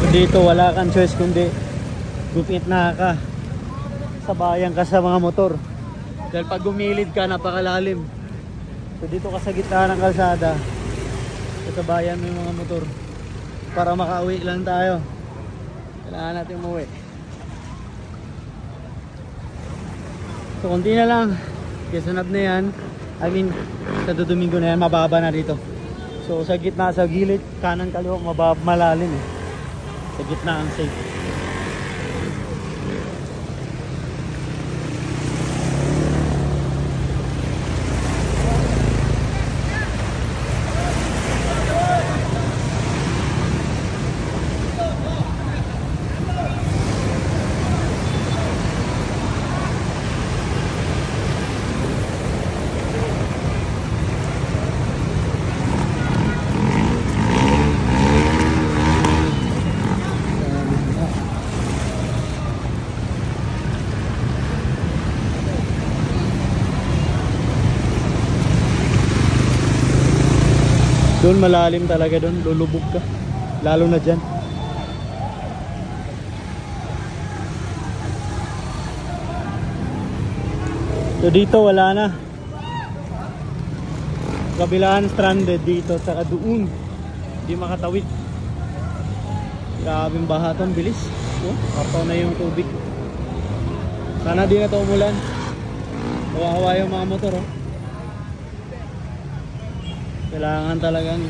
Dito wala kang choice kundi gupit na ka, sabayan ka sa mga motor dahil pag gumilid ka napakalalim. So dito ka sa gitna ng kalsada, sabayan mo yung mga motor para makauwi lang tayo. Kailangan natin umuwi. So konti na lang, kasunod na yan. I mean sa Domingo na yan, mababa na dito. So sa gitna, sa gilid, kanan kaliwa, malalim eh. Sa gitna ang safe. Doon malalim talaga, doon lulubog ka lalo na dyan. So dito wala na, kabilaan stranded dito, saka doon hindi makatawid. Grabing baha to, ang bilis. Kapaw na yung tubig. Sana di na to umulan. Kawawa yung mga motor. Kailangan talagang